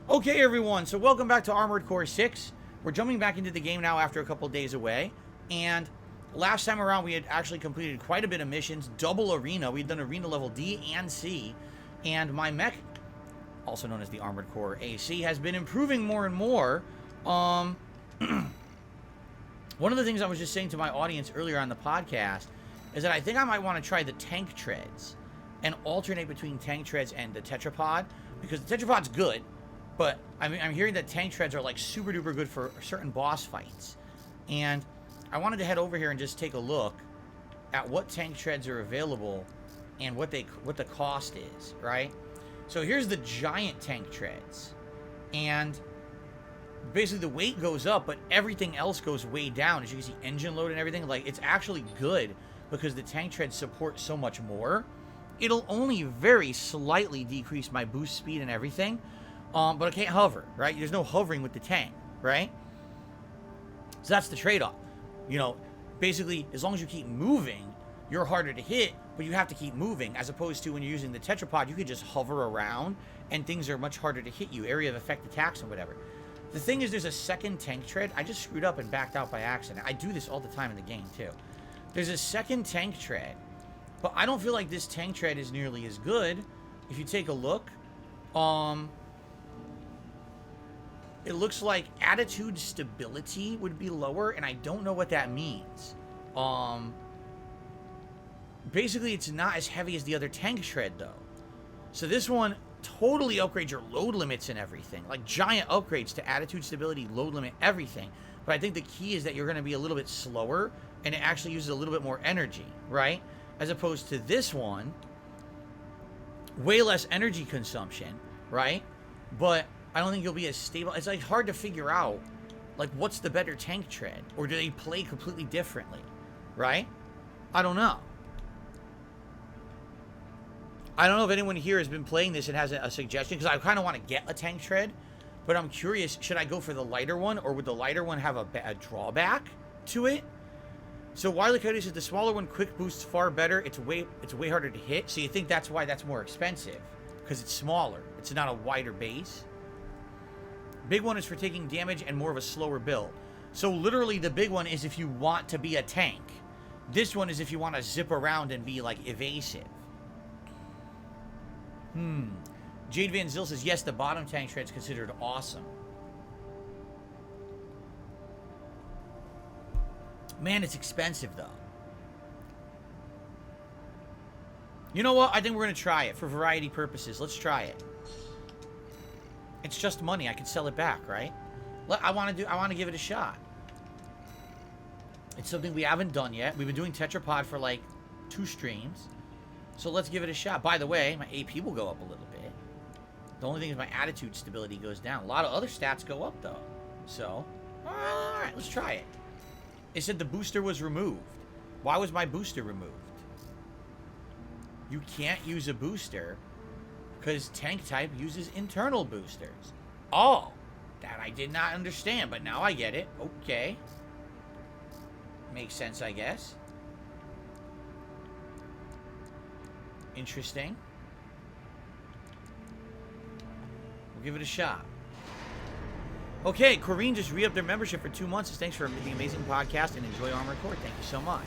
Okay, everyone, so welcome back to Armored Core 6. We're jumping back into the game now after a couple days away. And last time around, we had actually completed quite a bit of missions, double arena. We'd done arena level D and C. And my mech, also known as the Armored Core AC, has been improving more and more. One of the things I was just saying to my audience earlier on the podcast is that I think I might want to try the tank treads and alternate between tank treads and the tetrapod, because the tetrapod's good. But I'm hearing that tank treads are like super duper good for certain boss fights. And I wanted to head over here and just take a look at what tank treads are available and what the cost is, right? So here's the giant tank treads. And basically the weight goes up, but everything else goes way down. As you can see, engine load and everything, like, it's actually good because the tank treads support so much more. It'll only very slightly decrease my boost speed and everything. But I can't hover, right? There's no hovering with the tank, right? So that's the trade-off. You know, basically, as long as you keep moving, you're harder to hit, but you have to keep moving, as opposed to when you're using the tetrapod, you can just hover around, and things are much harder to hit you, area of effect attacks and whatever. The thing is, there's a second tank tread. I just screwed up and backed out by accident. I do this all the time in the game, too. There's a second tank tread, but I don't feel like this tank tread is nearly as good. If you take a look, it looks like attitude stability would be lower, and I don't know what that means. Basically, it's not as heavy as the other tank tread, though. So this one totally upgrades your load limits and everything. Like, giant upgrades to attitude stability, load limit, everything. But I think the key is that you're going to be a little bit slower, and it actually uses a little bit more energy, right? As opposed to this one, way less energy consumption, right? But I don't think you'll be as stable. It's like hard to figure out, like, what's the better tank tread, or do they play completely differently, right? I don't know. I don't know if anyone here has been playing this and has a suggestion, because I kind of want to get a tank tread, but I'm curious, should I go for the lighter one, or would the lighter one have a drawback to it? So Wiley Coyote says the smaller one quick boosts far better. It's way harder to hit. So you think that's why that's more expensive, because it's smaller. It's not a wider base. Big one is for taking damage and more of a slower build. So literally the big one is if you want to be a tank. This one is if you want to zip around and be, like, evasive. Jade Van Zyl says, yes, the bottom tank tread is considered awesome. Man, it's expensive, though. You know what? I think we're going to try it for variety purposes. Let's try it. It's just money. I can sell it back, right? I want to give it a shot. It's something we haven't done yet. We've been doing Tetrapod for like 2 streams. So let's give it a shot. By the way, my AP will go up a little bit. The only thing is my attitude stability goes down. A lot of other stats go up, though. So, alright, let's try it. It said the booster was removed. Why was my booster removed? You can't use a booster because tank type uses internal boosters. Oh, that I did not understand, but now I get it. Okay. Makes sense, I guess. Interesting. We'll give it a shot. Okay, Corrine just re-upped their membership for 2 months. Thanks for the amazing podcast and enjoy Armored Core. Thank you so much.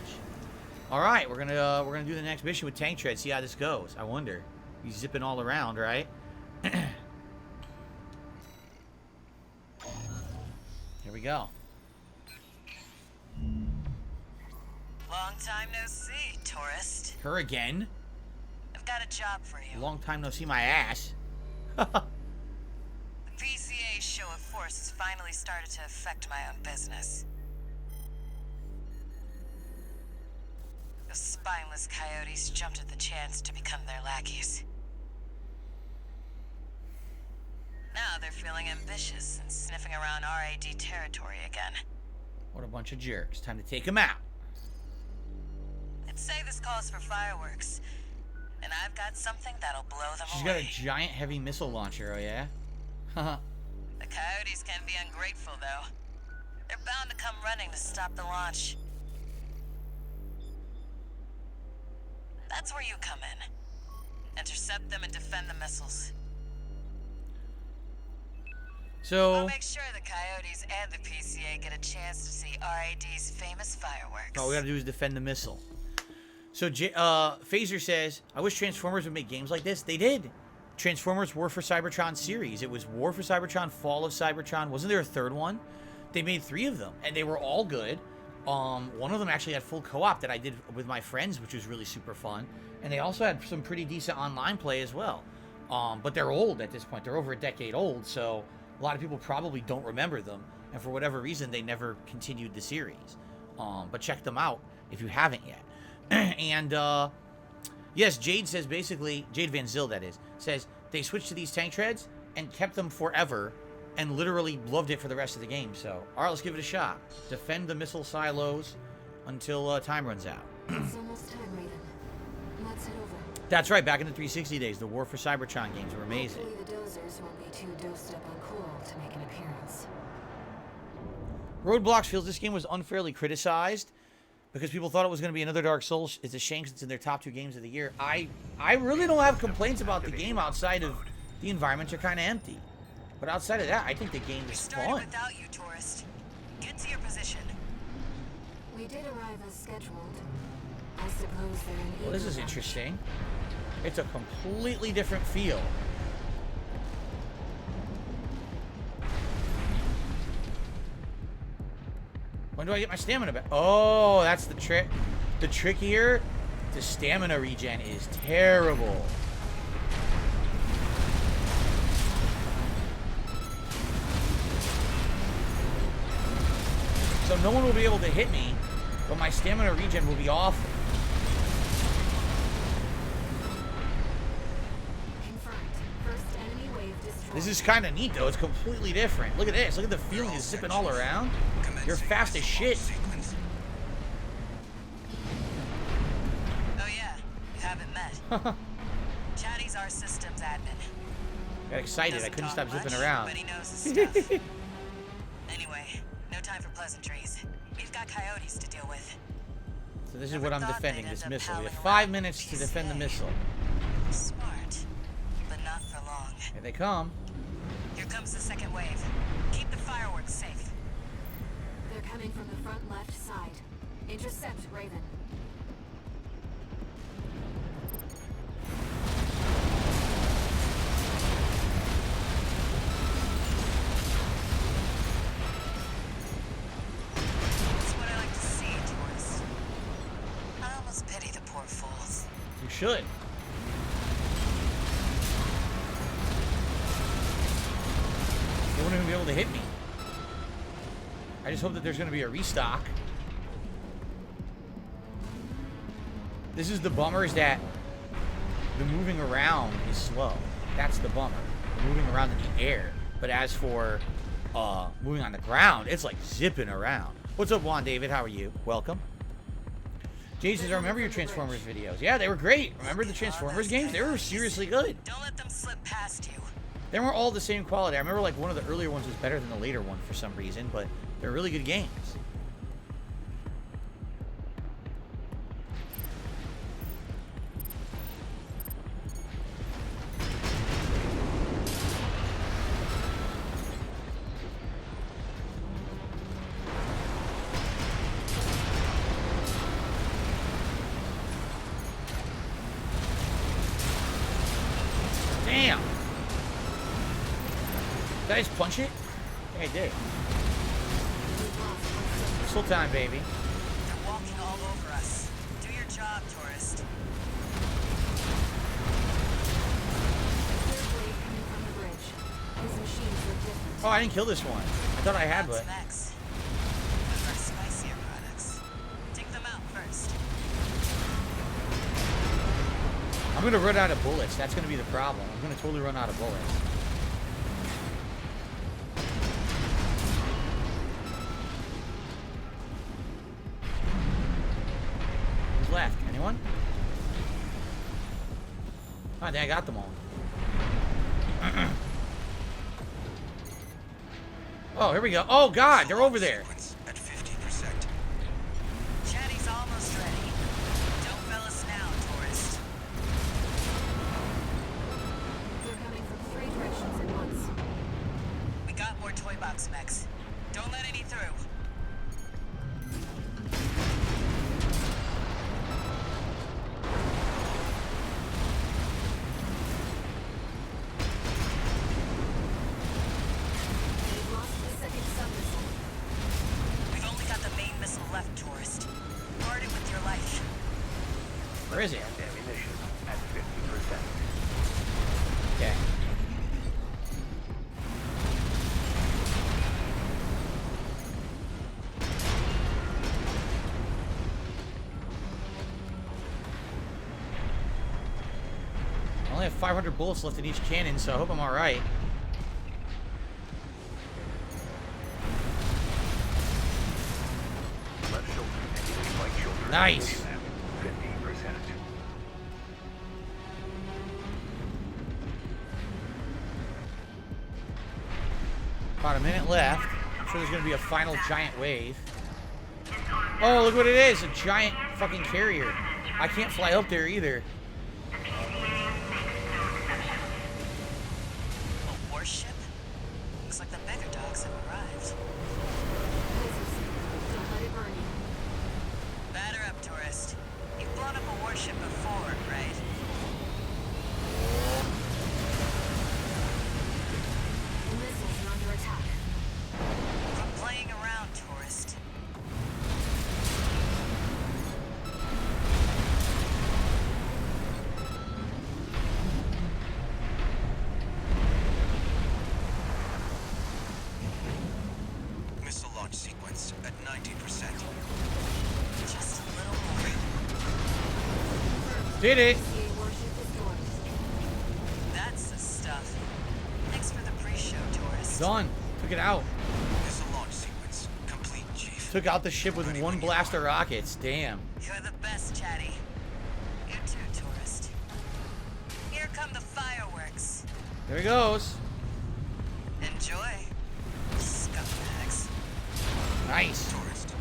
All right, we're gonna do the next mission with tank tread. See how this goes. I wonder. He's zipping all around, right? Here we go. Long time no see, tourist. Her again? I've got a job for you. Long time no see my ass. The PCA show of force has finally started to affect my own business. Those spineless coyotes jumped at the chance to become their lackeys. Now they're feeling ambitious and sniffing around RAD territory again. What a bunch of jerks. Time to take them out. I'd say this calls for fireworks. And I've got something that'll blow them away. She's got a giant heavy missile launcher, oh yeah? Haha. The coyotes can be ungrateful, though. They're bound to come running to stop the launch. That's where you come in. Intercept them and defend the missiles. So We'll make sure the Coyotes and the PCA get a chance to see RAD's famous fireworks. all we gotta do is defend the missile. So Phaser says, I wish Transformers would make games like this. They did. Transformers War for Cybertron series. It was War for Cybertron, Fall of Cybertron. Wasn't there a third one? They made 3 of them, and they were all good. One of them actually had full co-op that I did with my friends, which was really super fun. And they also had some pretty decent online play as well. But they're old at this point. They're over a decade old, so a lot of people probably don't remember them. And for whatever reason, they never continued the series. But check them out if you haven't yet. And, yes, Jade says basically, Jade Van Zyl, that is, says they switched to these tank treads and kept them forever and literally loved it for the rest of the game. So, all right, let's give it a shot. Defend the missile silos until time runs out. It's almost time, Raven. Let's head over. That's right, back in the 360 days, the War for Cybertron games were amazing. Hopefully the dozers won't be too dosed up on cool to make an appearance. Roadblocks feels this game was unfairly criticized because people thought it was going to be another Dark Souls. It's a shame since it's in their top 2 games of the year. I really don't have complaints about the game outside of the environments are kind of empty. But outside of that, I think the game We is started fun. without you, tourist. Get to your position. We did arrive as scheduled. I suppose they're in Well, this is eager interesting. It's a completely different feel. When do I get my stamina back? Oh, that's the trick. The trick here, the stamina regen is terrible. So no one will be able to hit me, but my stamina regen will be awful. Confirmed. First enemy wave destroyed. This is kind of neat, though. It's completely different. Look at this. Look at the feeling is zipping all around. You're fast as shit. Oh yeah, you haven't met. Chatty's our systems admin. Got excited. I Doesn't couldn't talk stop zipping much, around. But he knows his stuff. Anyway, no time for pleasantries. We've got coyotes to deal with. So this is Never what I'm thought defending, they'd this end up missile. We have palling 5 around minutes to defend the PCA. missile. Smart, but not for long. Here they come. Here comes the second wave. Keep the fireworks safe. They're coming from the front left side. Intercept, Raven. That's what I like to see, tourists. I almost pity the poor fools. You should. They won't even be able to hit me. I just hope that there's going to be a restock. This is the bummer, is that the moving around is slow. That's the bummer. The moving around in the air. But as for moving on the ground, it's like zipping around. What's up, Juan David? How are you? Welcome. Jay says, I remember your Transformers videos. Yeah, they were great. Remember the Transformers games? They were seriously good. Don't let them slip past you. They weren't all the same quality. I remember like one of the earlier ones was better than the later one for some reason, but they're really good games. Damn! Did I just punch it? I think I did. Full time, baby. They're walking all over us. Do your job, tourist. Third wave coming from the bridge. These machines look different. Oh, I didn't kill this one. I thought I had, What's but next? Our spicier products. Take them out first. I'm gonna run out of bullets. That's gonna be the problem. I'm gonna totally run out of bullets. Who's left? Anyone? Oh, I think I got them all. Oh, here we go. Oh God, they're over there. At 50%. Chatty's almost ready. Don't fail us now, tourist. They're coming from 3 directions at once. We got more toy box mechs. Don't let any through. We've lost the second sub-missile. We've only got the main missile left, tourist. Guard it with your life. Where is it? Ammunition at 50%. Okay. I only have 500 bullets left in each cannon, so I hope I'm alright. Left shoulder and right shoulder. Nice. At 50%. About a minute left. I'm sure there's going to be a final giant wave. Oh, look what it is. A giant fucking carrier. I can't fly up there either. A warship? Looks like the bigger dogs have arrived. Don't let it burn you. Batter up, tourist. You've blown up a warship before, right? The missiles are under attack. Quit playing around, tourist. Missile launch sequence at 90%. Just a little more. Did it. PCA warship destroyed. That's the stuff. Thanks for the pre-show, tourist. Done. Took it out. Missile launch sequence complete, Chief. Took out the ship with Ready one when you blast of are. rockets. Damn. You're the best, Chatty. You too, tourist. Here come the fireworks. There he goes. Enjoy. Scumbags. Nice. Tourist,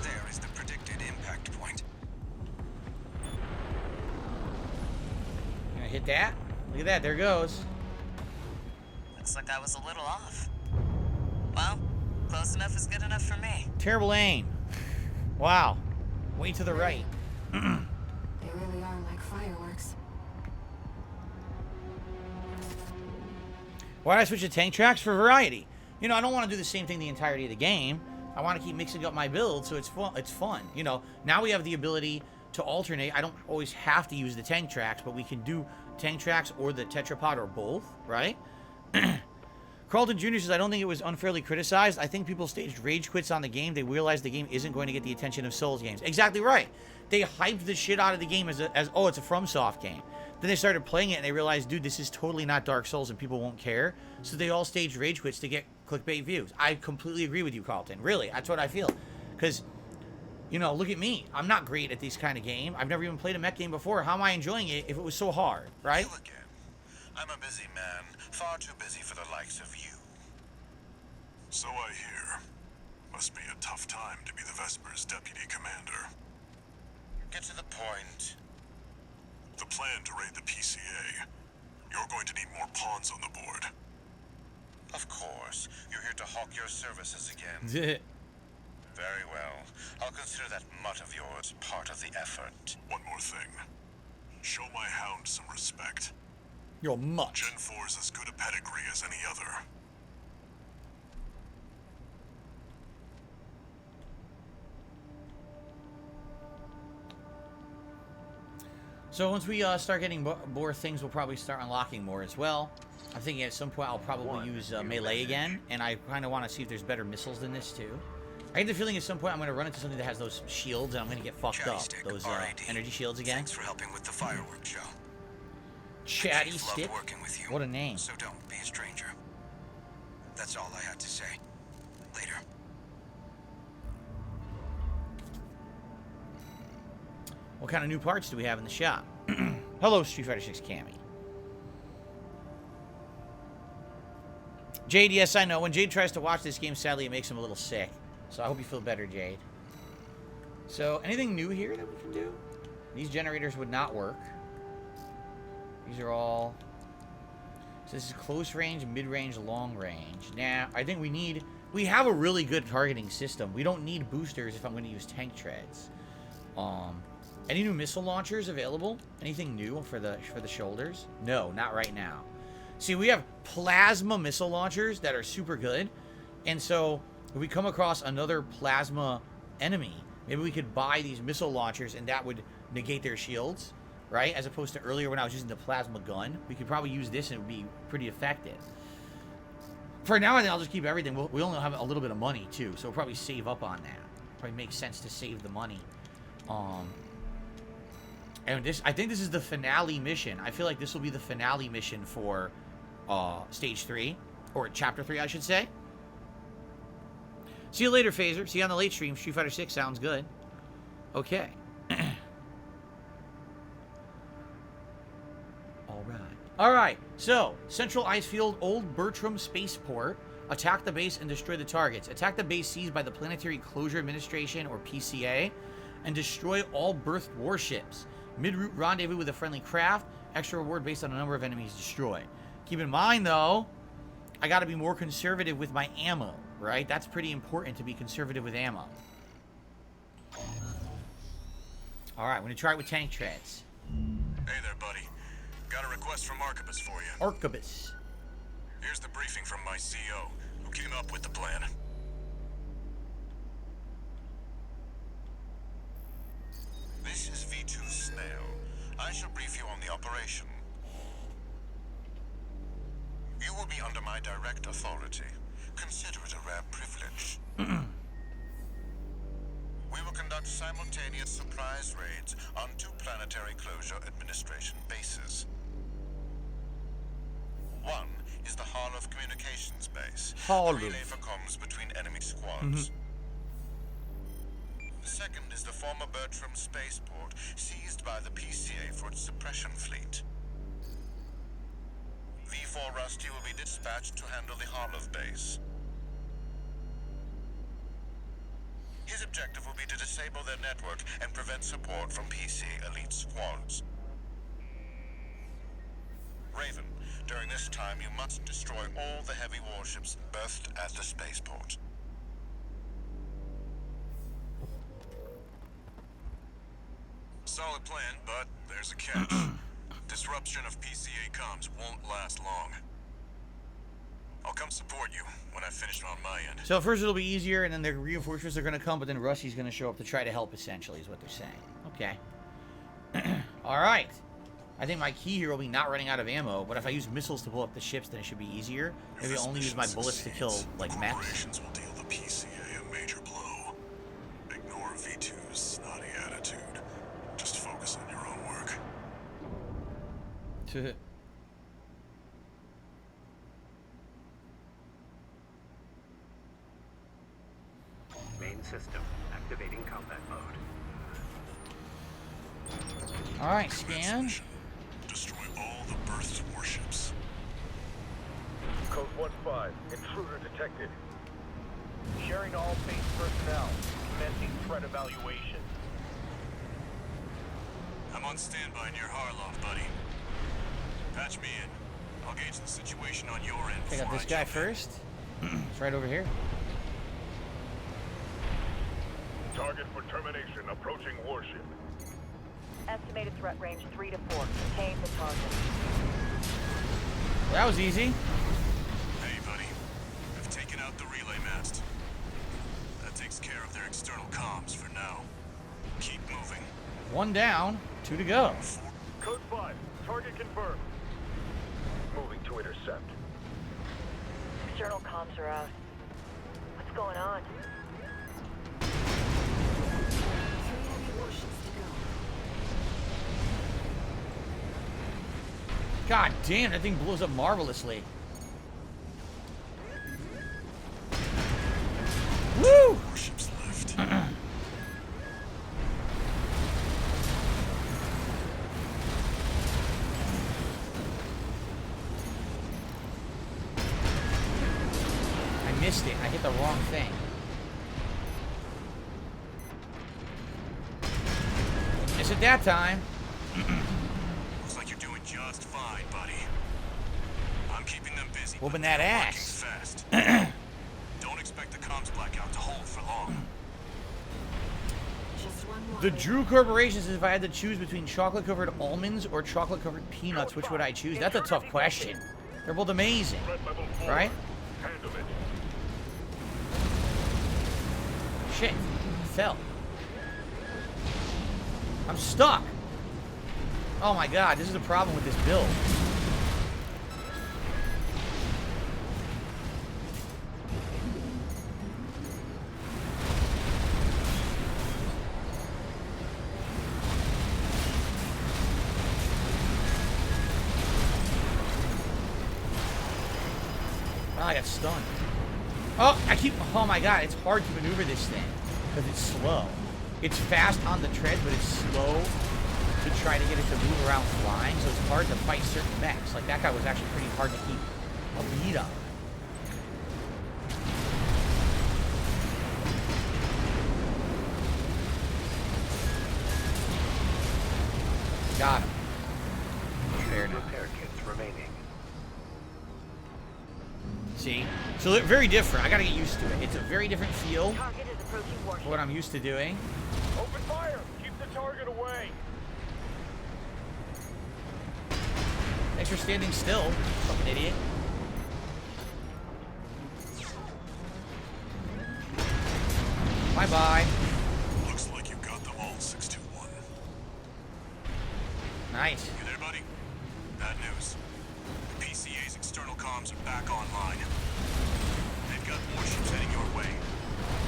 there is the predicted impact point. Gonna hit that. Look at that. There it goes. Looks like I was a little off. Well, close enough is good enough for me. Terrible aim. Wow. Way to the right. They really are like fireworks. Why did I switch to tank tracks? For variety. You know, I don't want to do the same thing the entirety of the game. I want to keep mixing up my build so it's fun. It's fun. You know, now we have the ability to alternate. I don't always have to use the tank tracks, but we can do tank tracks or the tetrapod or both, right? Carlton Jr. says, I don't think it was unfairly criticized. I think people staged rage quits on the game. They realized the game isn't going to get the attention of Souls games. Exactly right. They hyped the shit out of the game as oh, it's a FromSoft game. Then they started playing it and they realized, dude, this is totally not Dark Souls and people won't care. So they all staged rage quits to get clickbait views. I completely agree with you, Carlton. Really, that's what I feel. Because, you know, look at me. I'm not great at this kind of game. I've never even played a mech game before. How am I enjoying it if it was so hard, right? You again. I'm a busy man, far too busy for the likes of you. So I hear. Must be a tough time to be the Vesper's deputy commander. Get to the point. The plan to raid the PCA. You're going to need more pawns on the board. Of course, you're here to hawk your services again. You're Very well. I'll consider that mutt of yours part of the effort. One more thing. Show my hound some respect. a mutt. Gen 4 is as good a pedigree as any other. So once we start getting more things, we'll probably start unlocking more as well. I'm thinking at some point I'll probably use melee again, and I kind of want to see if there's better missiles than this too. I get the feeling at some point I'm going to run into something that has those shields, and I'm going to get fucked Chatty up. Stick, Those RAD. energy shields again. Thanks for helping with the fireworks show. Chatty Chief Stick? loved working with you. What a name. So don't be a stranger. That's all I had to say. Later. What kind of new parts do we have in the shop? Hello, Street Fighter 6 Cammy. Jade, yes, I know. When Jade tries to watch this game, sadly, it makes him a little sick. So I hope you feel better, Jade. So, anything new here that we can do? These generators would not work. These are all... So this is close range, mid-range, long range. Now, I think we have a really good targeting system. We don't need boosters if I'm going to use tank treads. Any new missile launchers available? Anything new for the shoulders? No, not right now. See, we have plasma missile launchers that are super good. And so, if we come across another plasma enemy, maybe we could buy these missile launchers and that would negate their shields, right? As opposed to earlier when I was using the plasma gun. We could probably use this and it would be pretty effective. For now, I think I'll just keep everything. We only have a little bit of money, too, so we'll probably save up on that. Probably makes sense to save the money. And I think this is the finale mission. I feel like this will be the finale mission for Stage 3. Or Chapter 3, I should say. See you later, Phaser. See you on the late stream. Street Fighter 6 sounds good. Okay. Alright. So, Central Ice Field, Old Bertram Spaceport. Attack the base and destroy the targets. Attack the base seized by the Planetary Closure Administration, or PCA. And destroy all berthed warships. Mid-route rendezvous with a friendly craft. Extra reward based on the number of enemies destroyed. Keep in mind, though, I gotta be more conservative with my ammo, right? That's pretty important to be conservative with ammo. Alright, I'm gonna try it with tank treads. Hey there, buddy. Got a request from Archibus for you. Archibus. Here's the briefing from my CO, who came up with the plan. This is V2 Snail. I shall brief you on the operation. You will be under my direct authority. Consider it a rare privilege. We will conduct simultaneous surprise raids on 2 Planetary Closure Administration bases. One is the Hall of Communications base. Hall The of. relay for comms between enemy squads. The second is the former Bertram Spaceport, seized by the PCA for its suppression fleet. V4 Rusty will be dispatched to handle the Harlov base. His objective will be to disable their network and prevent support from PCA elite squads. Raven, during this time you must destroy all the heavy warships berthed at the spaceport. Solid plan, but there's a catch. Disruption of PCA comms won't last long. I'll come support you when I finish on my end. So first it'll be easier, and then the reinforcements are going to come, but then Rusty's going to show up to try to help, essentially, is what they're saying. Okay. Alright. I think my key here will be not running out of ammo, but if I use missiles to blow up the ships, then it should be easier. Maybe I'll only use my bullets to kill, like, mechs. Corporations will deal the PCA a major blow. Ignore V2's snotty attitude. Just focus on your own work. Main system activating combat mode. Alright, scan. Mission. Destroy all the berthed warships. Code 1-5. Intruder detected. Sharing all base personnel. Commencing threat evaluation. I'm on standby near Harlov, buddy. Patch me in. I'll gauge the situation on your end. I got before this I guy jump in. first. It's right over here. Target for termination. Approaching warship. Estimated threat range 3 to 4. Contain the target. That was easy. Hey, buddy. I've taken out the relay mast. That takes care of their external comms for now. Keep moving. 1 down, 2 to go. Code 5. Target confirmed. Moving to intercept. External comms are out. What's going on? 3 heavy warships to go. God damn, that thing blows up marvelously. Woo! Warships left. I missed it. I hit the wrong thing. Miss it that time. Looks like you're doing just fine, buddy. I'm Whooping but that they're ass. working fast. Don't expect the comms blackout to hold for long. Just one more. The Drew Corporation says if I had to choose between chocolate-covered almonds or chocolate-covered peanuts, which would I choose? That's a tough question. They're both amazing, Threat level 4. right? Handle it. Shit. Fell. I'm stuck. Oh my god, this is the problem with this build. Oh, I got stunned. Oh, oh my god, it's hard to maneuver this thing because it's slow. It's fast on the tread, but it's slow to try to get it to move around flying, so it's hard to fight certain mechs. Like, that guy was actually pretty hard to keep a beat on. Got him. Fair enough. Repair kits remaining. See? So they're very different. I gotta get used to it. It's a very different feel Target is approaching for warship. what I'm used to doing. Open fire! Keep the target away! Thanks for standing still, fucking idiot. Bye-bye. Looks like you got them all, 621. Nice. You there, buddy? Bad news. The PCA's external comms are back online. They've got warships heading your way.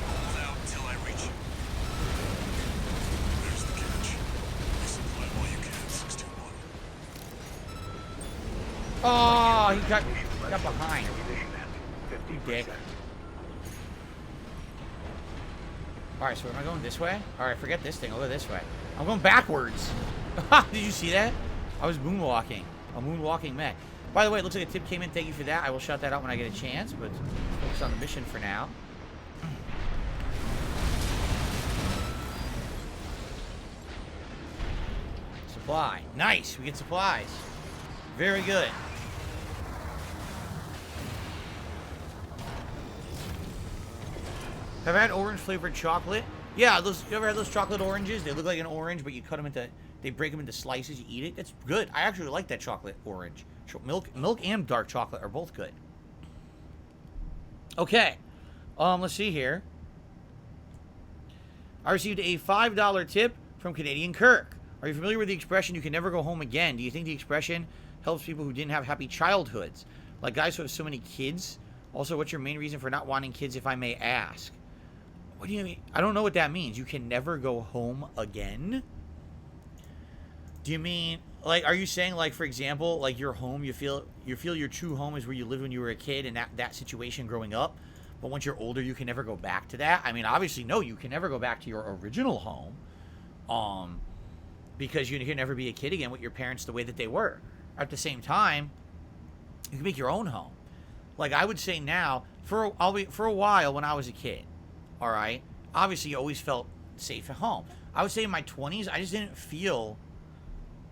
Hold out until I reach you. There's the catch. Resupply while you can, 621. Oh, he got behind. You dick. Alright, so am I going this way? Alright, forget this thing. I'll go this way. I'm going backwards. Did you see that? I was moonwalking. A moonwalking mech. By the way, it looks like a tip came in. Thank you for that. I will shout that out when I get a chance, but focus on the mission for now. Supply. Nice. We get supplies. Very good. Have I had orange flavored chocolate? Yeah, you ever had those chocolate oranges? They look like an orange, but you cut them into, they break them into slices, you eat it. It's good. I actually like that chocolate orange. Milk and dark chocolate are both good. Okay. Let's see here. I received a $5 tip from Canadian Kirk. Are you familiar with the expression, you can never go home again? Do you think the expression helps people who didn't have happy childhoods? Like guys who have so many kids? Also, what's your main reason for not wanting kids, if I may ask? What do you mean? I don't know what that means. You can never go home again? Do you mean, like, are you saying, like, for example, like your home, you feel your true home is where you lived when you were a kid and that situation growing up, but once you're older, you can never go back to that? I mean, obviously, no, you can never go back to your original home, because you can never be a kid again with your parents the way that they were. At the same time, you can make your own home. Like, I would say now, for a while when I was a kid, all right, obviously you always felt safe at home. I would say in my 20s, I just didn't feel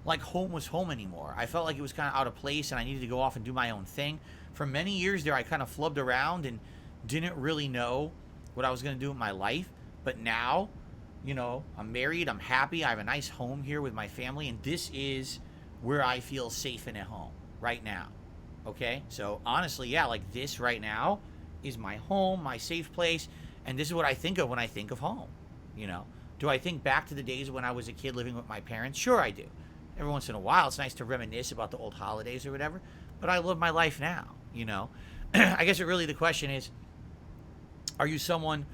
like home was home anymore. I felt like it was kind of out of place and I needed to go off and do my own thing. For many years there, I kind of flubbed around and didn't really know what I was going to do with my life. But now, you know, I'm married, I'm happy, I have a nice home here with my family, and this is where I feel safe and at home right now. Okay? So honestly, yeah, like this right now is my home, my safe place. And this is what I think of when I think of home, you know. Do I think back to the days when I was a kid living with my parents? Sure I do. Every once in a while, it's nice to reminisce about the old holidays or whatever. But I live my life now, you know. I guess the question is, are you someone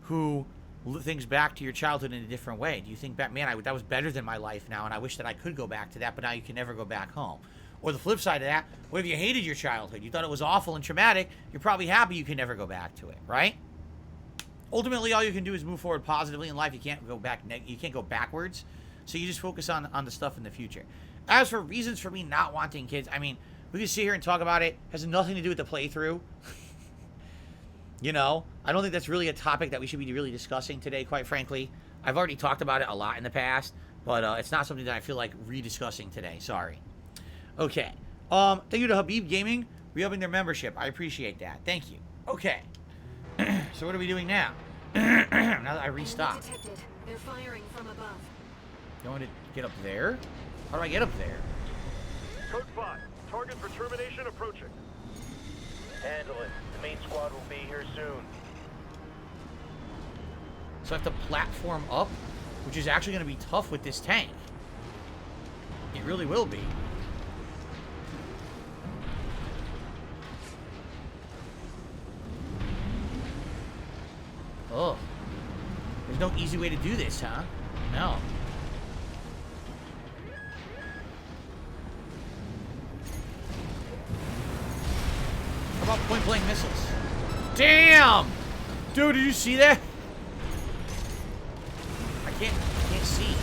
who thinks back to your childhood in a different way? Do you think back, man, that was better than my life now, and I wish that I could go back to that, but now you can never go back home? Or the flip side of that, what if you hated your childhood? You thought it was awful and traumatic. You're probably happy you can never go back to it, right? Ultimately, all you can do is move forward positively in life. You can't go back. You can't go backwards. So you just focus on the stuff in the future. As for reasons for me not wanting kids, I mean, we can sit here and talk about it. It has nothing to do with the playthrough. You know, I don't think that's really a topic that we should be really discussing today, quite frankly. I've already talked about it a lot in the past, but it's not something that I feel like rediscussing today. Sorry. Okay. Thank you to Habib Gaming. Re-upping their membership. I appreciate that. Thank you. Okay. So what are we doing now? Now that I restocked. Detected. They're firing from above. Going to get up there? How do I get up there? Code 5. Target for termination approaching. Handle it. The main squad will be here soon. So I have to platform up, which is actually going to be tough with this tank. It really will be. Oh. There's no easy way to do this, huh? No. How about point-blank missiles? Damn! Dude, did you see that? I can't see.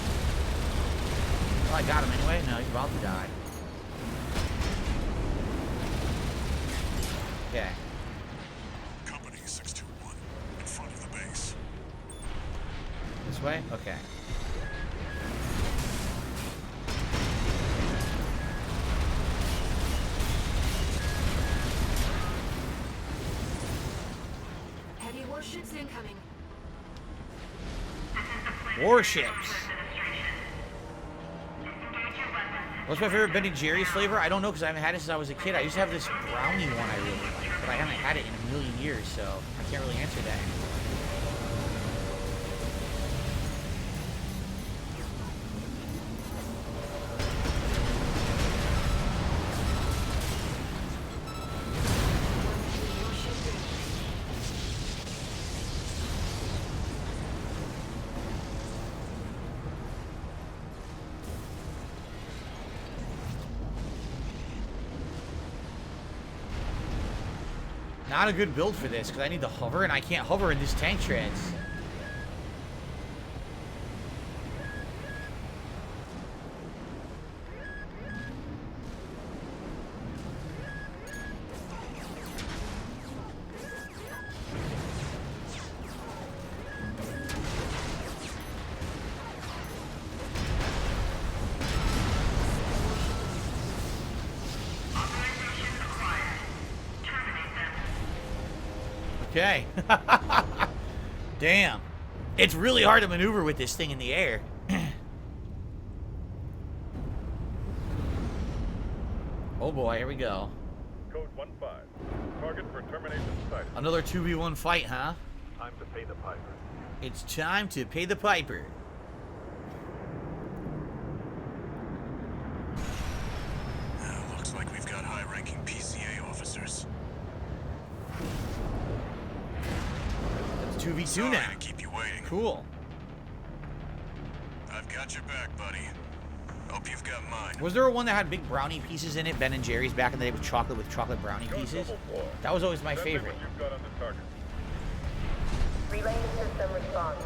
Oh, I got him anyway? No, he's about to die. Okay. Company 621, in front of the base. This way? Okay. Heavy warships incoming. Warships. What's my favorite Ben & Jerry's flavor? I don't know because I haven't had it since I was a kid. I used to have this brownie one I really like, but I haven't had it in a million years, so I can't really answer that. Not a good build for this, because I need to hover, and I can't hover in this tank treads. Okay. Damn. It's really hard to maneuver with this thing in the air. Oh boy, here we go. Code 1-5. Target for termination sighted. Another 2v1 fight, huh? Time to pay the piper. It's time to pay the piper. Looks like we've got high-ranking PCA officers. 2v2 Sorry now. to keep you waiting. Cool. I've got your back, buddy. Hope you've got mine. Was there one that had big brownie pieces in it? Ben & Jerry's back in the day with chocolate brownie pieces? That was always my favorite. What you've got on the target. Relay system response.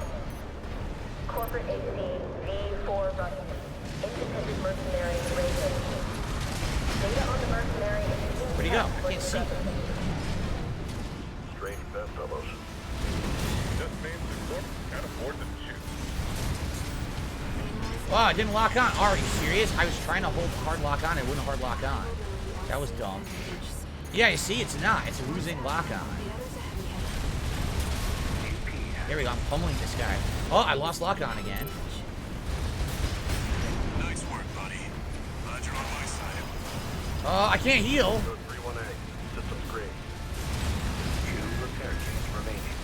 Corporate AC V4 running. Independent mercenary rated. Data on the mercenary is... Where'd he go? I can't see. Strange bedfellows. Just means the corp can't afford to shoot. Oh, it didn't lock on. Are you serious? I was trying to hold hard lock on. It wouldn't hard lock on. That was dumb. Yeah, you see, it's not. It's losing lock on. There we go. I'm pummeling this guy. Oh, I lost lock on again. Nice work, buddy. Glad you're on my side. I can't heal. Code 3-1A. Systems green. 2 repair kits remaining.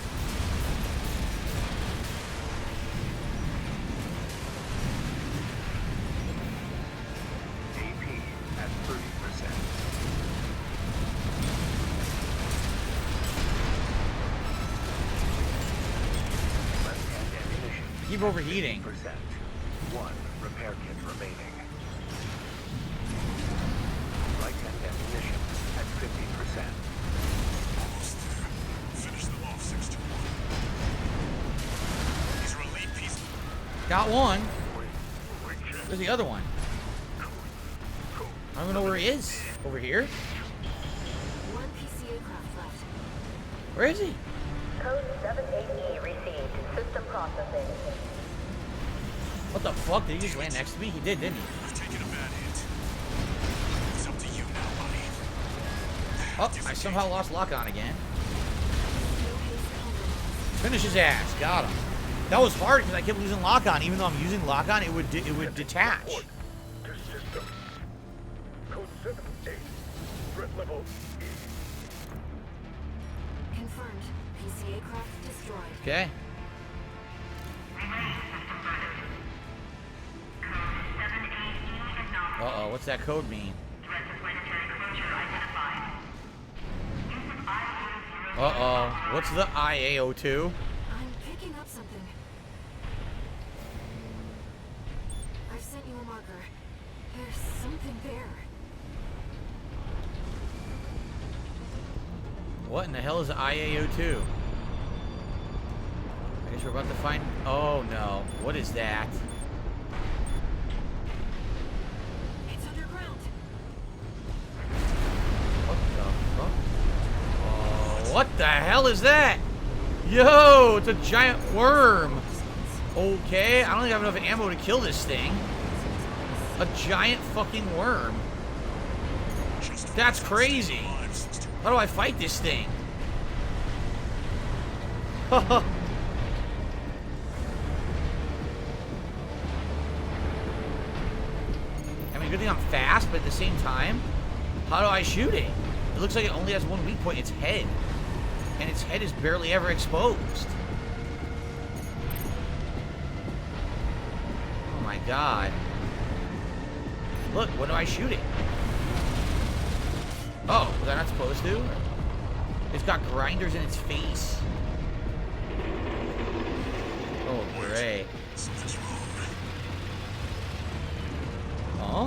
AP at 30%. Left-hand ammunition. Keep overheating. 1 repair kit remaining. Right-hand ammunition at 50%. Almost there. Finish them off, 621. These are elite pieces. Got one. Quick check. Where's the other one? I don't even know where he is. Over here? One PCA craft left. Where is he? Code 78E received. System processing. What the fuck? Did he just land next to me? He did, didn't he? You've taken a bad hit. It's up to you now, buddy. Oh, I somehow lost lock-on again. Finish his ass. Got him. That was hard because I kept losing lock-on. Even though I'm using lock-on, it would detach. To system. Code 7-8. Threat level E. Confirmed. PCA craft destroyed. Okay. Uh-oh, what's that code mean? Uh-oh, what's the IAO2? I'm picking up something. I've sent you a marker. There's something there. What in the hell is the IAO2? I guess we're about to find... Oh, no. What is that? It's underground. What the fuck? Oh, what the hell is that? Yo, it's a giant worm. Okay, I don't think I have enough ammo to kill this thing. A giant fucking worm. That's crazy. How do I fight this thing? I mean, good thing I'm fast, but at the same time, how do I shoot it? It looks like it only has one weak point, its head. And its head is barely ever exposed. Oh my god. Look, what do I shoot it? Oh, was I not supposed to? It's got grinders in its face. Oh, great. Huh?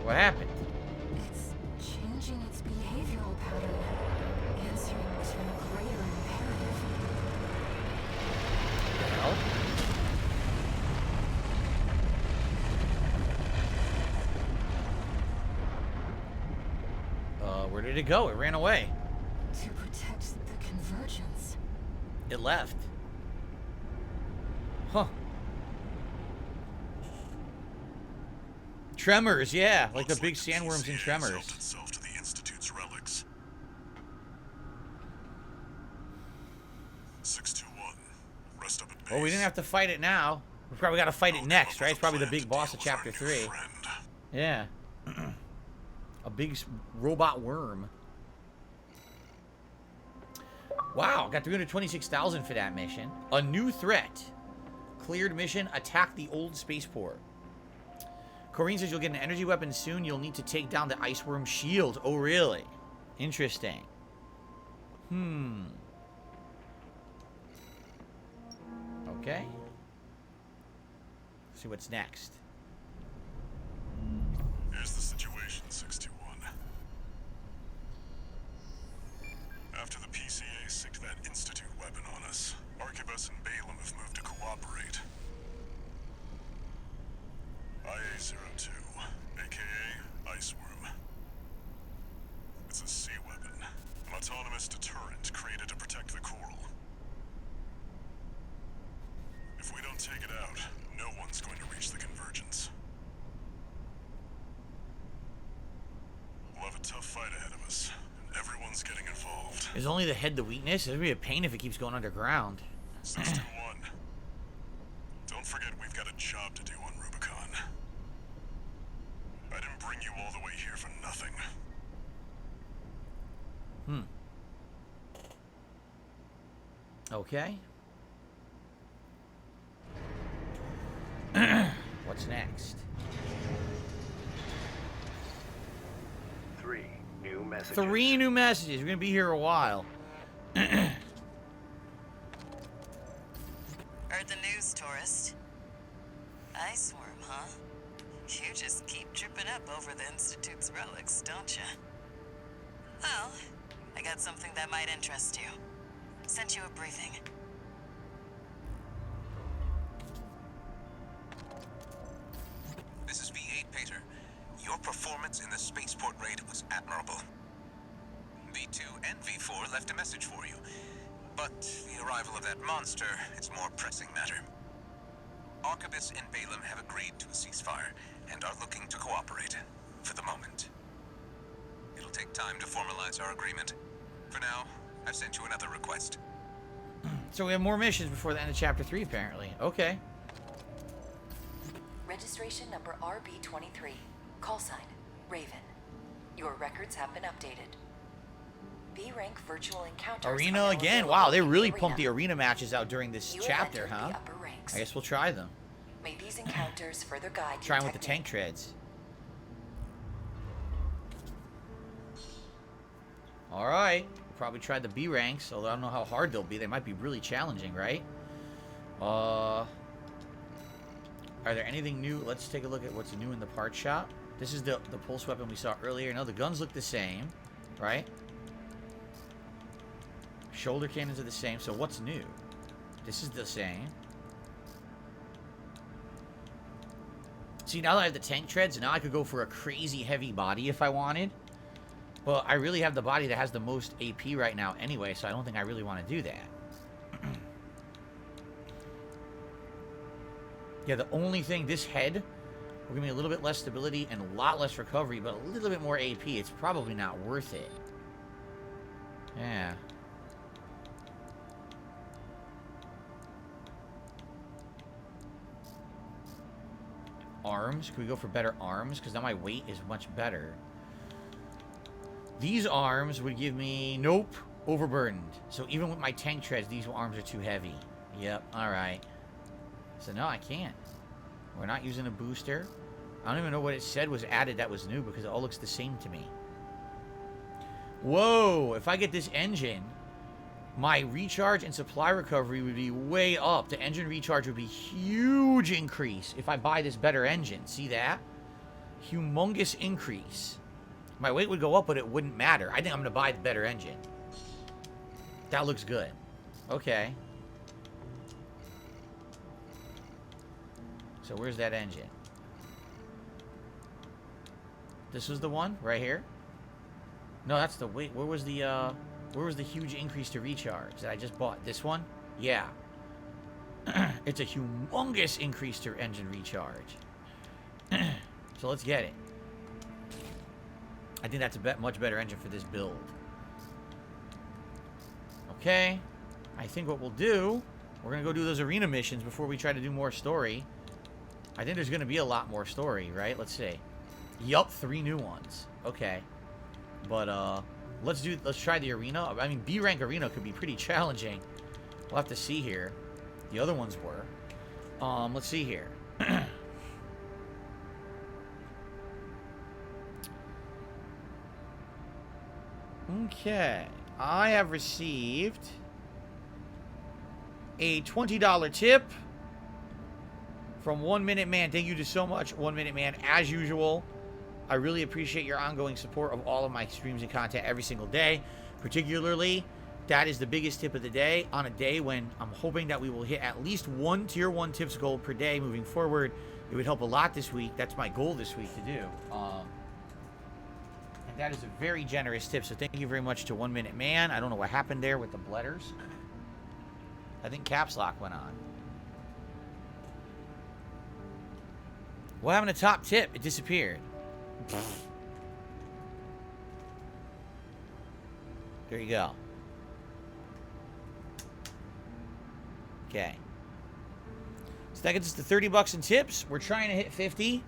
What happened? It's changing its behavioral pattern. Answering to a greater imperative. What the hell? Where did it go? It ran away. To protect the convergence. It left. Huh. Tremors, yeah. Like the big sandworms in Tremors. Itself to the Institute's relics. 621. Rest up at base. Well, we didn't have to fight it now. We probably got to fight it next, right? It's probably the big boss of Chapter 3. Yeah. A big robot worm. Wow, got 326,000 for that mission. A new threat. Cleared mission, attack the old spaceport. Corrine says you'll get an energy weapon soon. You'll need to take down the ice worm shield. Oh, really? Interesting. Okay. Let's see what's next. Here's the situation, 621. After the PCA sicked that Institute weapon on us, Arquebus and Balaam have moved to cooperate. IA-02, aka Iceworm. It's a sea weapon, an autonomous deterrent created to protect the coral. If we don't take it out, no one's going to reach the convergence. We'll have a tough fight ahead of us, and everyone's getting involved. Is only the head the weakness? It's gonna be a pain if it keeps going underground. 621. Don't forget we've got a job to do on Rubicon. I didn't bring you all the way here for nothing. Okay. What's next? 3 new messages. 3 new messages. We're gonna be here a while. Heard the news, tourist. Iceworm, huh? You just keep tripping up over the Institute's relics, don't you? Well, I got something that might interest you. Sent you a briefing. This is V8, Pater. Your performance in the spaceport raid was admirable. V2 and V4 left a message for you. But the arrival of that monster is a more pressing matter. Arquebus and Balaam have agreed to a ceasefire and are looking to cooperate, for the moment. It'll take time to formalize our agreement. For now, I've sent you another request. So we have more missions before the end of Chapter 3, apparently. Okay. Registration number RB23. Call sign, Raven. Your records have been updated. B-rank virtual encounters. Arena again. Wow, they really pumped the arena matches out during this chapter, huh? I guess we'll try them. May these encounters further guide Trying with the tank treads. Alright. We'll probably try the B ranks, although I don't know how hard they'll be. They might be really challenging, right? Are there anything new? Let's take a look at what's new in the part shop. This is the pulse weapon we saw earlier. No, the guns look the same, right? Shoulder cannons are the same. So what's new? This is the same. See, now that I have the tank treads, now I could go for a crazy heavy body if I wanted. Well, I really have the body that has the most AP right now anyway, so I don't think I really want to do that. Yeah, the only thing, this head will give me a little bit less stability and a lot less recovery, but a little bit more AP. It's probably not worth it. Yeah. Arms. Can we go for better arms? Because now my weight is much better. These arms would give me... Nope. Overburdened. So even with my tank treads, these arms are too heavy. Yep. Alright. So no, I can't. We're not using a booster. I don't even know what it said was added that was new because it all looks the same to me. Whoa! If I get this engine, my recharge and supply recovery would be way up. The engine recharge would be huge increase if I buy this better engine. See that? Humongous increase. My weight would go up, but it wouldn't matter. I think I'm going to buy the better engine. That looks good. Okay. So where's that engine? This was the one right here? No, that's the wait. Where was the huge increase to recharge that I just bought? This one? Yeah. It's a humongous increase to engine recharge. So let's get it. I think that's a much better engine for this build. Okay. I think what we'll do, we're going to go do those arena missions before we try to do more story. I think there's going to be a lot more story, right? Let's see. Yup, 3 new ones. Okay. But, let's try the arena. I mean, B rank arena could be pretty challenging. We'll have to see here. The other ones were. Let's see here. Okay. I have received a $20 tip from 1 Minute Man. Thank you so much, 1 Minute Man. As usual, I really appreciate your ongoing support of all of my streams and content every single day. Particularly, that is the biggest tip of the day on a day when I'm hoping that we will hit at least 1 Tier 1 tips goal per day moving forward. It would help a lot this week. That's my goal this week to do. And that is a very generous tip, so thank you very much to 1 Minute Man. I don't know what happened there with the bledders. I think caps lock went on. What happened to top tip? It disappeared. There you go. Okay. So that gets us to 30 bucks in tips. We're trying to hit 50.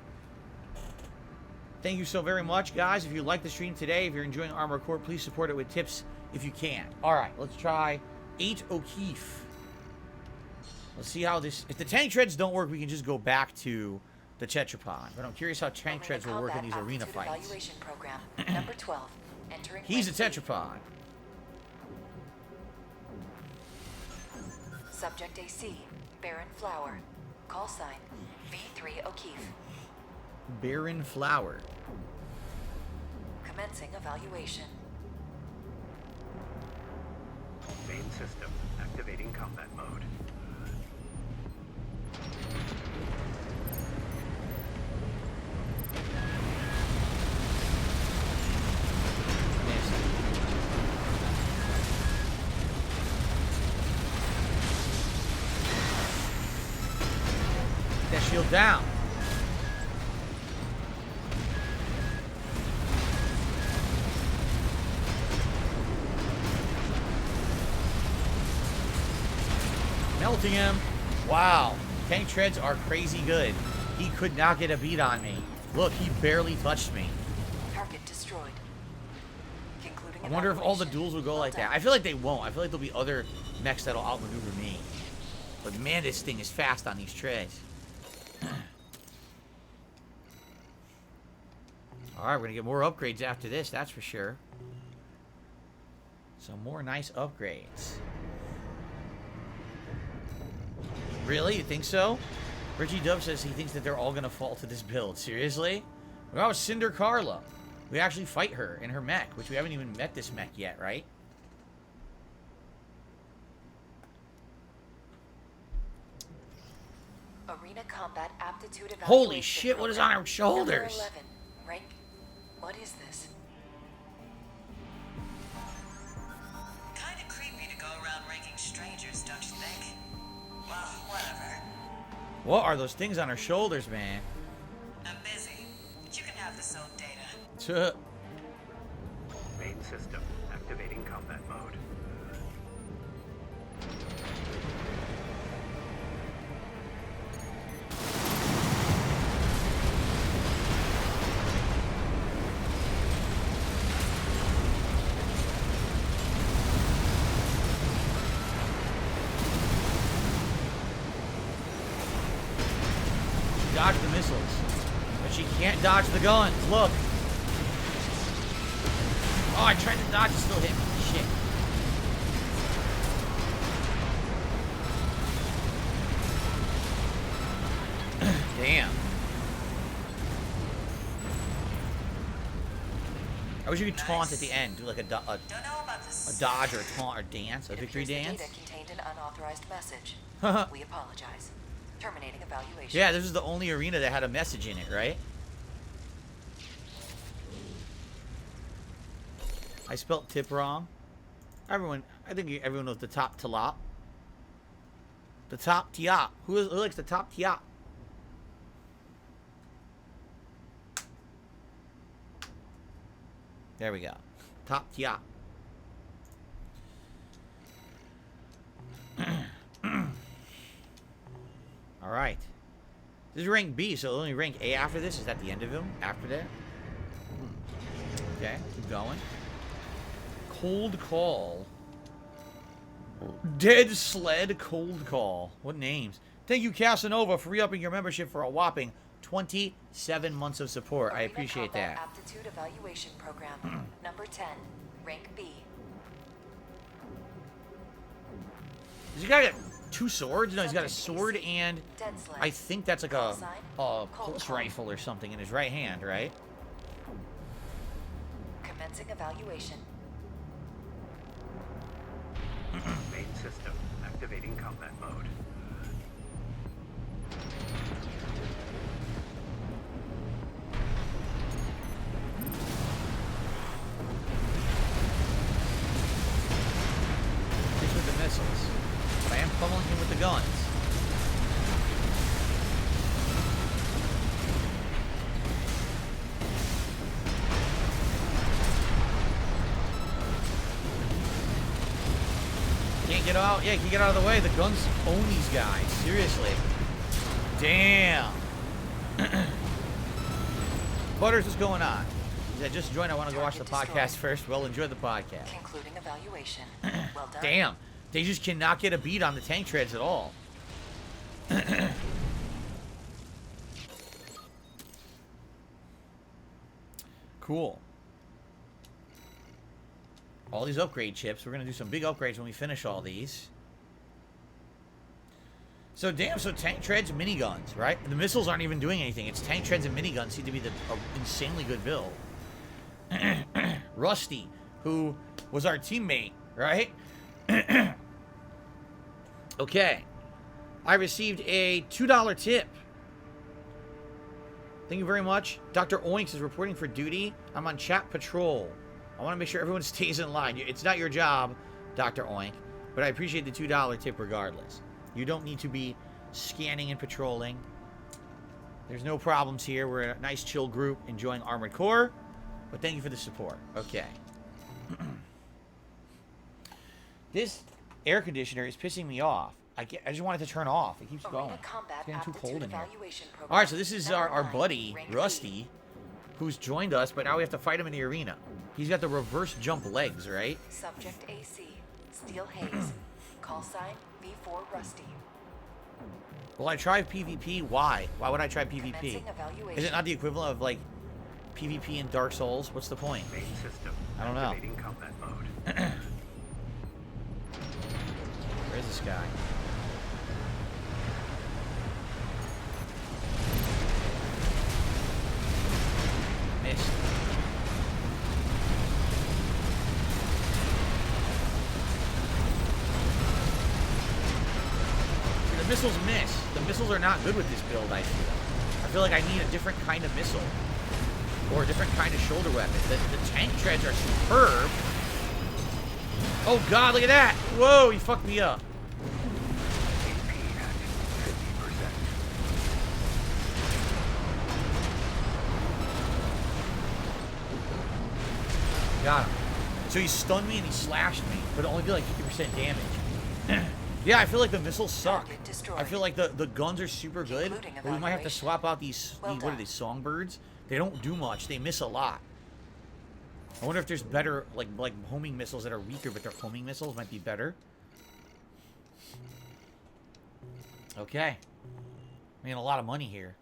Thank you so very much, guys. If you like the stream today, if you're enjoying Armor Core, please support it with tips if you can. All right, let's try 8 O'Keefe. Let's see how this... If the tank treads don't work, we can just go back to the Tetrapod. But I'm curious how tank treads will work in these arena fights. Program, number 12, entering He's a Tetrapod. Subject AC, Baron Flower. Call sign, V3 O'Keefe. Baron Flower. Commencing evaluation. Main system activating combat mode. That shield down. Melting him. Wow. Tank treads are crazy good. He could not get a beat on me. Look, he barely touched me. Target destroyed. Concluding I wonder if all the evaluation. duels will go Well like that. done. I feel like they won't. I feel like there'll be other mechs that'll outmaneuver me. But man, this thing is fast on these treads. Alright, we're going to get more upgrades after this, that's for sure. Some more nice upgrades. Really? You think so? Richie Dub says he thinks that they're all going to fall to this build. Seriously? What about Cinder Carla? We actually fight her in her mech, which we haven't even met this mech yet, right? Arena combat aptitude evaluation. Holy shit, what is on program. our shoulders? Number 11. Rank. What is this? Kinda creepy to go around ranking strangers, don't you think? Well, whatever. What are those things on her shoulders, man? I'm busy, but you can have the sold data. Tuh. Main system activating combat mode. She dodged the missiles, but she can't dodge the guns. Look. Oh, I tried to dodge, it still hit me. Shit. Damn. I wish you could taunt at the end. Do like a Don't know about this. dodge or a taunt or dance. A It victory appears the dance. data contained an unauthorized message. We apologize. Terminating evaluation. Yeah, this is the only arena that had a message in it, right? I spelt tip wrong. I think everyone knows the top tilop. The top tiop. Who likes the top tiop? There we go. Top tiop. All right. This is rank B, so only rank A after this. Is that the end of him? After that? Okay, keep going. Cold Call. Dead Sled Cold Call. What names? Thank you, Casanova, for re-upping your membership for a whopping 27 months of support. I Arena appreciate combat that. Aptitude evaluation program. Number 10. Rank B. Does he got two swords? No, he's got a sword and Dead sled. I think that's like Call a sign? pulse call. rifle or something in his right hand, right? Commencing evaluation. Main system activating combat mode. Just with the missiles. But I am pummeling him with the guns. Can't get out. Yeah, can you get out of the way? The guns own these guys. Seriously. Damn. Butters, what's going on? I just joined. I want to go watch the Target podcast destroyed. first. Well, enjoy the podcast. Concluding evaluation. Well done. Damn. They just cannot get a beat on the tank treads at all. Cool. All these upgrade chips. We're going to do some big upgrades when we finish all these. So, damn. So, tank treads, miniguns, right? The missiles aren't even doing anything. It's tank treads and miniguns seem to be the insanely good build. Rusty, who was our teammate, right? Okay. I received a $2 tip. Thank you very much. Dr. Oinks is reporting for duty. I'm on chat patrol. I want to make sure everyone stays in line. It's not your job, Dr. Oink, but I appreciate the $2 tip regardless. You don't need to be scanning and patrolling. There's no problems here. We're a nice, chill group enjoying Armored Core, but thank you for the support. Okay. This air conditioner is pissing me off. I just want it to turn off. It keeps going. Arena combat It's getting too aptitude cold in here. evaluation program. Alright, so this is our Number 9, buddy, rank Rusty, who's joined us, but now we have to fight him in the arena. He's got the reverse jump legs, right? Subject AC, Steel Haze. Call sign V4 Rusty. Well, I tried PvP. Why? Why would I try PvP? Commencing evaluation. Is it not the equivalent of, like, PvP in Dark Souls? What's the point? Main system. I don't know. Activating combat mode. Where's this guy? Missed. See, the missiles miss. The missiles are not good with this build, I feel. I feel like I need a different kind of missile. Or a different kind of shoulder weapon. The tank treads are superb. Oh god, look at that! Whoa, he fucked me up. AP at 50%. Got him. So he stunned me and he slashed me, but it only did like 50% damage. Yeah, I feel like the missiles suck. Target destroyed. I feel like the guns are super good, Including but we might have to evaluation. swap out these, Well what are done. these, songbirds? They don't do much. They miss a lot. I wonder if there's better, like homing missiles that are weaker, but their homing missiles might be better. Okay. I mean, a lot of money here.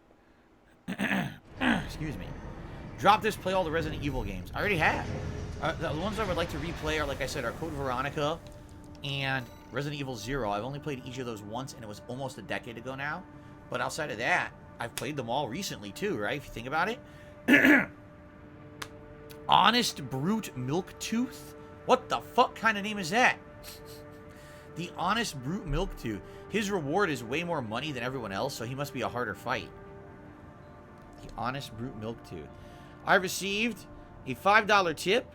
Excuse me. Drop this, play all the Resident Evil games. I already have. The ones I would like to replay are, like I said, are Code Veronica and Resident Evil 0. I've only played each of those once, and it was almost a decade ago now. But outside of that, I've played them all recently, too, right? If you think about it. Honest Brute Milktooth? What the fuck kind of name is that? The Honest Brute Milktooth. His reward is way more money than everyone else, so he must be a harder fight. The Honest Brute Milktooth. I received a $5 tip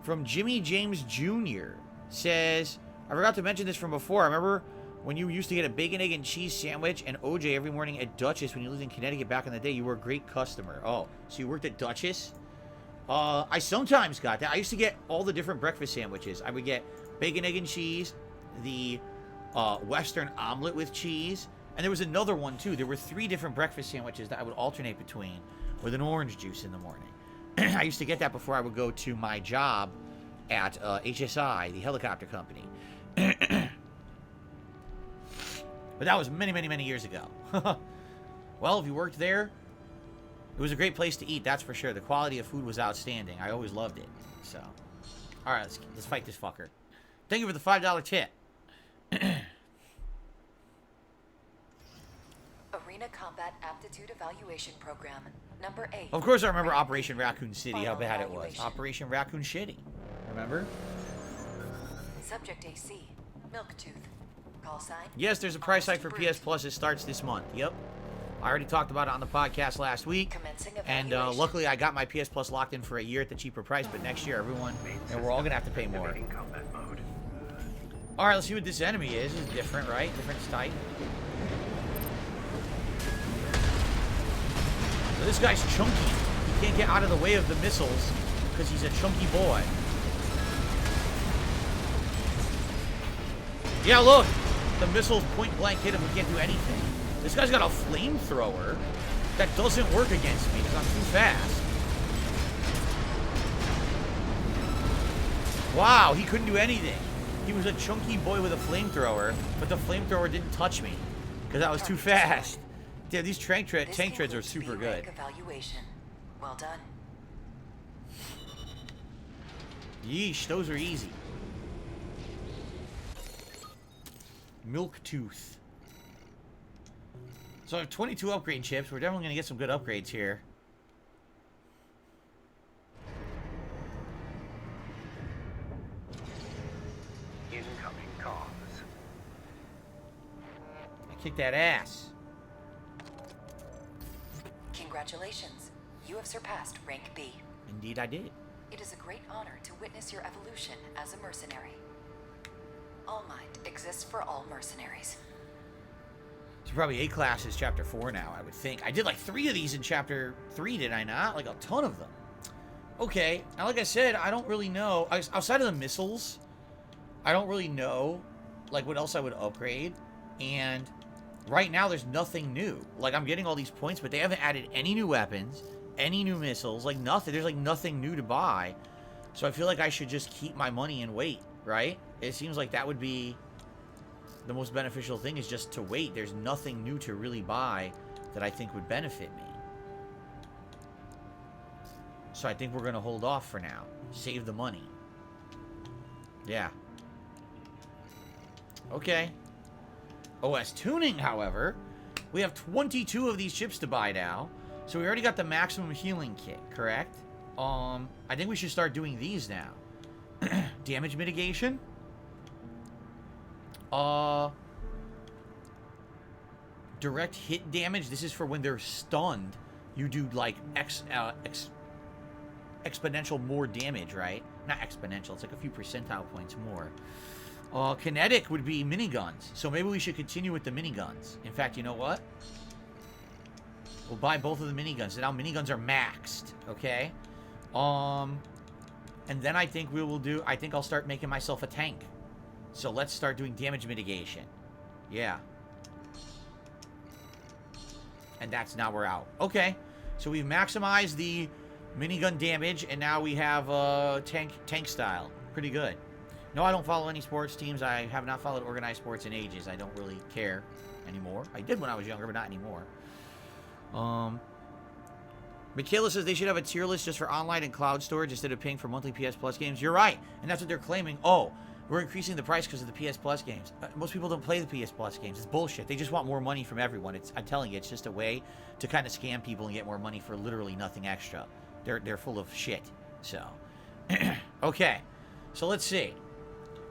from Jimmy James Jr. Says, I forgot to mention this from before. I remember when you used to get a bacon, egg, and cheese sandwich and OJ every morning at Dutchess when you lived in Connecticut back in the day. You were a great customer. Oh, so you worked at Dutchess? I sometimes got that. I used to get all the different breakfast sandwiches. I would get bacon, egg, and cheese, the Western omelet with cheese, and there was another one, too. There were 3 different breakfast sandwiches that I would alternate between with an orange juice in the morning. I used to get that before I would go to my job at HSI, the helicopter company. But that was many, many, many years ago. Well, if you worked there, it was a great place to eat, that's for sure. The quality of food was outstanding. I always loved it. So, all right, let's fight this fucker. Thank you for the $5 tip. Arena Combat Aptitude Evaluation Program. Number 8. Of course I remember Operation Raccoon City, how Final bad it was. evaluation. Operation Raccoon Shitty. Remember? Subject AC, Milktooth. Call sign. Yes, there's a price hike for Honest PS Plus. It starts this month. Yep. I already talked about it on the podcast last week. Commencing And evaluation. luckily I got my PS Plus locked in for a year at the cheaper price, but next year everyone, and we're all going to have to pay more. Activating combat mode. All right, let's see what this enemy is. It's different, right? Different type. So this guy's chunky. He can't get out of the way of the missiles because he's a chunky boy. Yeah, look. The missiles point blank hit him. He can't do anything. This guy's got a flamethrower that doesn't work against me because I'm too fast. Wow, he couldn't do anything. He was a chunky boy with a flamethrower, but the flamethrower didn't touch me because I was too fast. Dude, these tank treads are super good. Evaluation. Well done. Yeesh, those are easy. Milktooth. So I have 22 upgrade chips. We're definitely going to get some good upgrades here. Incoming comms. I kicked that ass. Congratulations. You have surpassed rank B. Indeed I did. It is a great honor to witness your evolution as a mercenary. All Might exists for all mercenaries. So probably A class is chapter 4 now, I would think. I did like 3 of these in chapter 3, did I not? Like a ton of them. Okay, now like I said, I don't really know. Outside of the missiles, I don't really know like what else I would upgrade. And right now there's nothing new. Like, I'm getting all these points, but they haven't added any new weapons, any new missiles, like nothing. There's like nothing new to buy. So I feel like I should just keep my money and wait, right? It seems like that would be the most beneficial thing, is just to wait. There's nothing new to really buy that I think would benefit me. So I think we're going to hold off for now. Save the money. Yeah. Okay. OS tuning, however. We have 22 of these chips to buy now. So we already got the maximum healing kit, correct? I think we should start doing these now. Damage mitigation. Direct hit damage. This is for when they're stunned. You do like exponential more damage, right? Not exponential. It's like a few percentile points more. Kinetic would be miniguns. So maybe we should continue with the miniguns. In fact, you know what? We'll buy both of the miniguns. So now miniguns are maxed. Okay. And then I think we will do... I think I'll start making myself a tank. So let's start doing damage mitigation. Yeah. And that's... now we're out. Okay. So we've maximized the minigun damage, and now we have tank style. Pretty good. No, I don't follow any sports teams. I have not followed organized sports in ages. I don't really care anymore. I did when I was younger, but not anymore. Michaela says they should have a tier list just for online and cloud storage instead of paying for monthly PS Plus games. You're right, and that's what they're claiming. Oh, we're increasing the price because of the PS Plus games. Most people don't play the PS Plus games. It's bullshit. They just want more money from everyone. I'm telling you, it's just a way to kind of scam people and get more money for literally nothing extra. They're full of shit. So, okay. So let's see.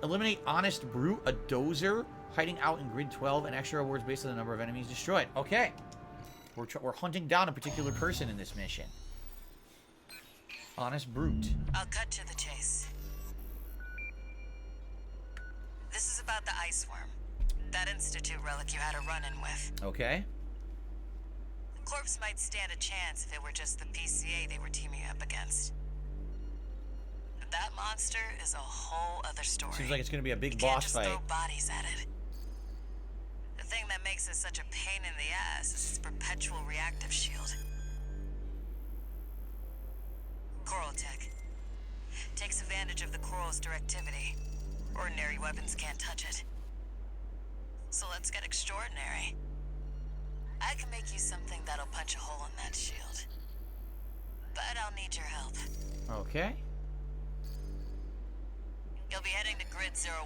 Eliminate Honest Brute, a dozer hiding out in grid 12, and extra rewards based on the number of enemies destroyed. Okay. We're hunting down a particular person in this mission. Honest Brute. I'll cut to the chase. This is about the ice worm. That Institute relic you had a run-in with. Okay. The corpse might stand a chance if it were just the PCA they were teaming up against. But that monster is a whole other story. Seems like it's going to be a big you boss can't just fight. throw bodies at it. The thing that makes it such a pain in the ass is its perpetual reactive shield. Coral tech. Takes advantage of the coral's directivity. Ordinary weapons can't touch it. So let's get extraordinary. I can make you something that'll punch a hole in that shield. But I'll need your help. Okay. You'll be heading to Grid 012,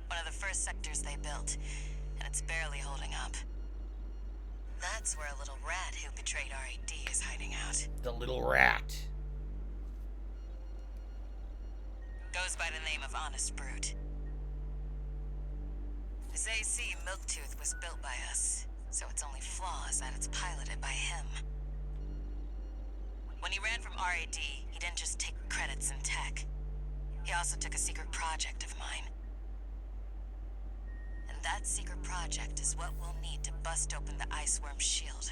one of the first sectors they built, and it's barely holding up. That's where a little rat who betrayed RAD is hiding out. The little rat. Goes by the name of Honest Brute. His AC Milktooth was built by us, so its only flaw is that it's piloted by him. When he ran from RAD, he didn't just take credits in tech. He also took a secret project of mine. And that secret project is what we'll need to bust open the Iceworm's shield.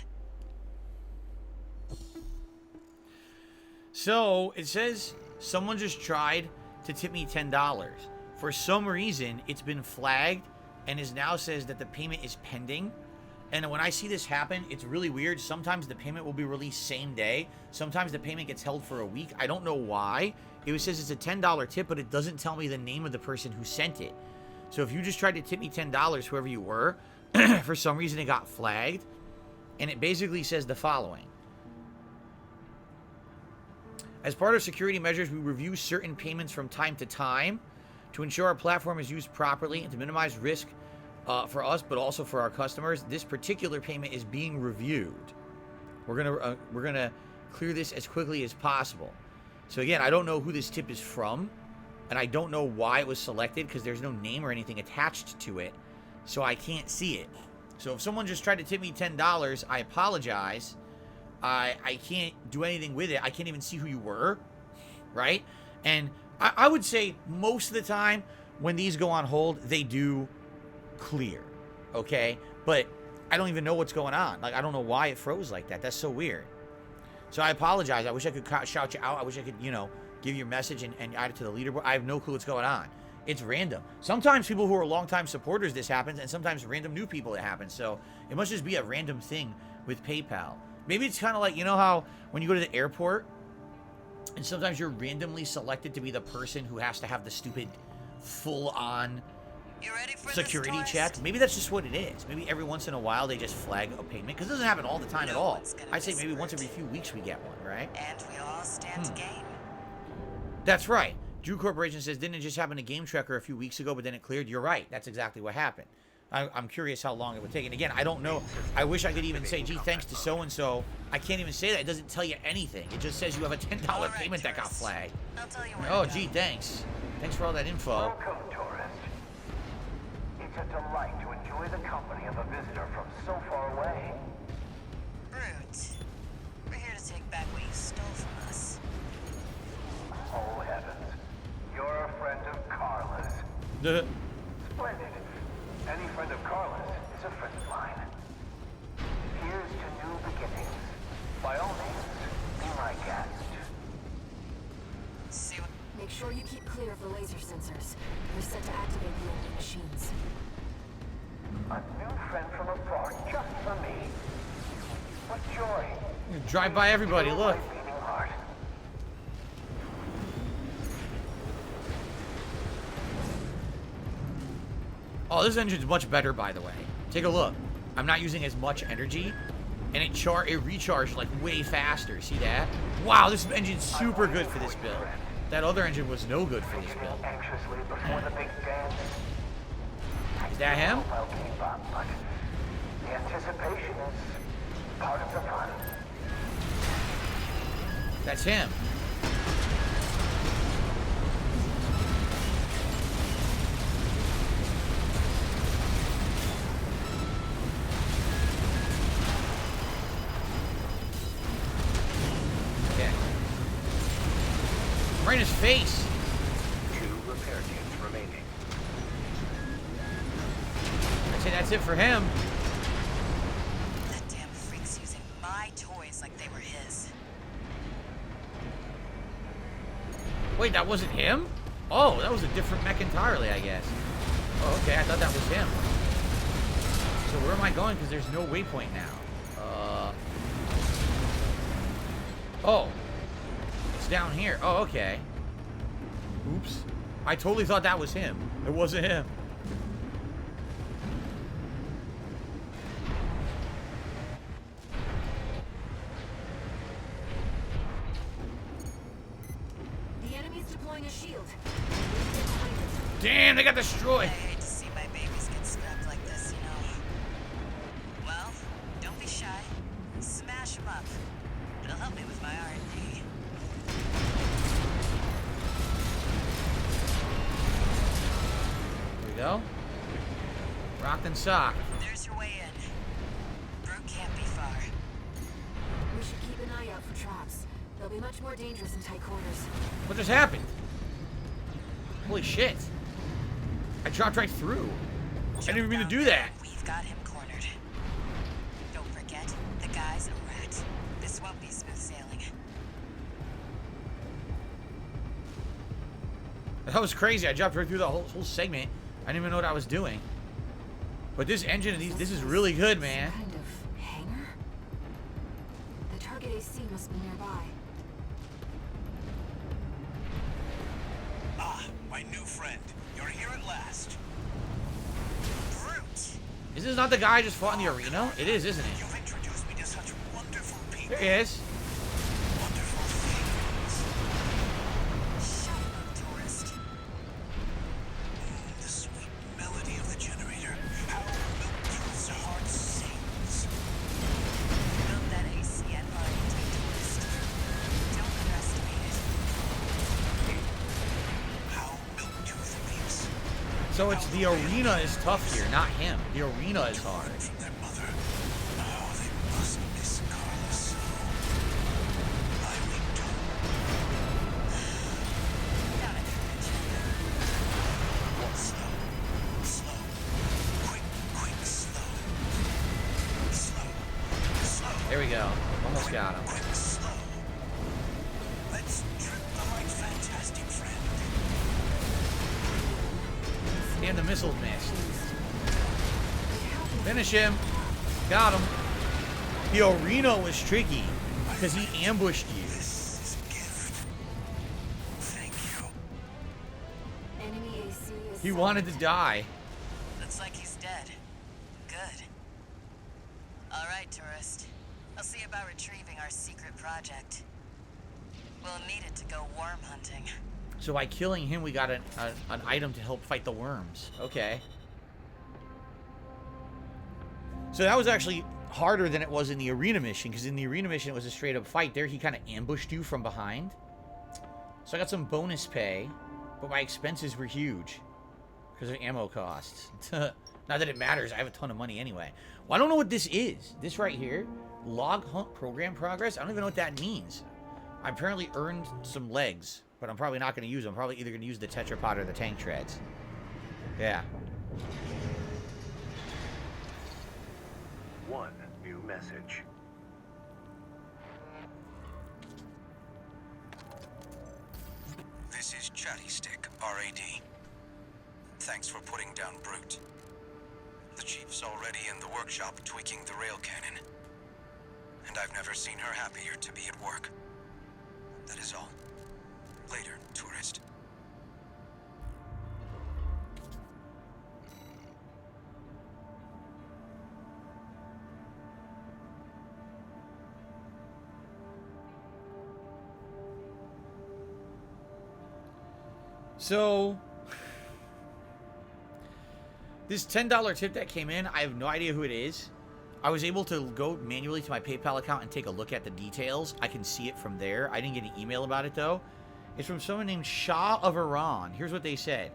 So, it says someone just tried to tip me $10. For some reason, it's been flagged and is now says that the payment is pending. And when I see this happen, it's really weird. Sometimes the payment will be released same day. Sometimes the payment gets held for a week. I don't know why. It says it's a $10 tip, but it doesn't tell me the name of the person who sent it. So if you just tried to tip me $10, whoever you were, for some reason it got flagged. And it basically says the following. As part of security measures, we review certain payments from time to time to ensure our platform is used properly and to minimize risk for us, but also for our customers. This particular payment is being reviewed. We're gonna clear this as quickly as possible. So again, I don't know who this tip is from, and I don't know why it was selected because there's no name or anything attached to it, so I can't see it. So if someone just tried to tip me $10, I apologize. I can't do anything with it. I can't even see who you were, right? And I would say most of the time when these go on hold, they do clear, okay? But I don't even know what's going on. Like, I don't know why it froze like that. That's so weird. So I apologize. I wish I could shout you out. I wish I could, give your message and add it to the leaderboard. I have no clue what's going on. It's random. Sometimes people who are longtime supporters, this happens, and sometimes random new people it happens. So it must just be a random thing with PayPal. Maybe it's kind of like, you know how when you go to the airport, and sometimes you're randomly selected to be the person who has to have the stupid full-on security check. Maybe that's just what it is. Maybe every once in a while they just flag a payment, because it doesn't happen all the time at all. I'd say maybe once every few weeks we get one, right? And we all stand to gain. That's right. Drew Corporation says, didn't it just happen to Game Tracker a few weeks ago, but then it cleared? You're right. That's exactly what happened. I'm curious how long it would take. And again, I don't know. I wish I could even say, gee, thanks to so-and-so. I can't even say that. It doesn't tell you anything. It just says you have a $10 payment that got flagged. I'll tell you where Oh, to go. gee, thanks. Thanks for all that info. Welcome, tourist. It's a delight to enjoy the company of a visitor from so far away. Brute. We're here to take back what you stole from us. Oh, heavens. You're a friend of Carla's. Splendid. Any friend of Carla's is a friend of mine. Here's to new beginnings. By all means, be my guest. See what... Make sure you keep clear of the laser sensors. They're set to activate the enemy machines. A new friend from afar, just for me. What joy. Drive by everybody, look. My beating heart. Oh, this engine's much better, by the way. Take a look. I'm not using as much energy, and it recharged like way faster. See that? Wow, this engine's super good for this build. That other engine was no good for this build. Anxiously before the big dance. Is that him? I'll keep up, but the anticipation is part of the fun. That's him. Okay. Right in his face. 2 repair teams remaining. I'd say that's it for him. That damn freak's using my toys like they were his. Wait, that wasn't him? Oh, that was a different mech entirely, I guess. Oh, okay, I thought that was him. So where am I going? Because there's no waypoint now. Oh. It's down here. Oh, okay. Oops. I totally thought that was him. It wasn't him. The enemy's deploying a shield. Damn, they got destroyed. I hate to see my babies get scrapped like this, you know. Well, don't be shy. Smash them up. It'll help me with my R&D. There we go. Rock and sock. There's your way in. Brute can't be far. We should keep an eye out for traps. They'll be much more dangerous in tight quarters. What just happened? Holy shit. I dropped right through. I didn't even mean to do that. We've got him cornered. Don't forget, the guy's a rat. This won't be smooth sailing. That was crazy. I dropped right through the whole segment. I didn't even know what I was doing. But this engine and this is really good, man. Some kind of hangar? The target AC must be nearby. Ah, my new friend. You're here at last. Brute! Is this not the guy I just fought in the arena? It is, isn't it? You've introduced me to such wonderful people. There he is. Wonderful things. Shut up, tourist. The sweet melody of the generator. How Milton's heart sings. Build that AC and R&D, tourist. Don't underestimate it. How Milktooth weeps. So it's the arena is tough here, not him. The arena is hard. From their mother. Oh, they must miss Carla so. I weep too. Not a Slow. Slow. Quick, quick, slow. Slow. Slow. There we go. Almost got him. Quick, slow. Let's trip the light, fantastic friend. And the missiles missed. Finish him. Got him. The arena was tricky because he ambushed you. This is a gift. Thank you. Enemy AC is He wanted to die. Looks like he's dead. Good. All right, tourist. I'll see about retrieving our secret project. We'll need it to go worm hunting. So by killing him, we got an item to help fight the worms. Okay. So that was actually harder than it was in the arena mission, because in the arena mission, it was a straight-up fight. There, he kind of ambushed you from behind. So I got some bonus pay, but my expenses were huge because of ammo costs. Not that it matters. I have a ton of money anyway. Well, I don't know what this is. This right here, log hunt program progress. I don't even know what that means. I apparently earned some legs, but I'm probably not going to use them. I'm probably either going to use the tetrapod or the tank treads. Yeah. One new message. This is Chatty Stick, RAD. Thanks for putting down Brute. The Chief's already in the workshop tweaking the rail cannon. And I've never seen her happier to be at work. That is all. Later, tourist. So, this $10 tip that came in, I have no idea who it is. I was able to go manually to my PayPal account and take a look at the details. I can see it from there. I didn't get an email about it, though. It's from someone named Shah of Iran. Here's what they said.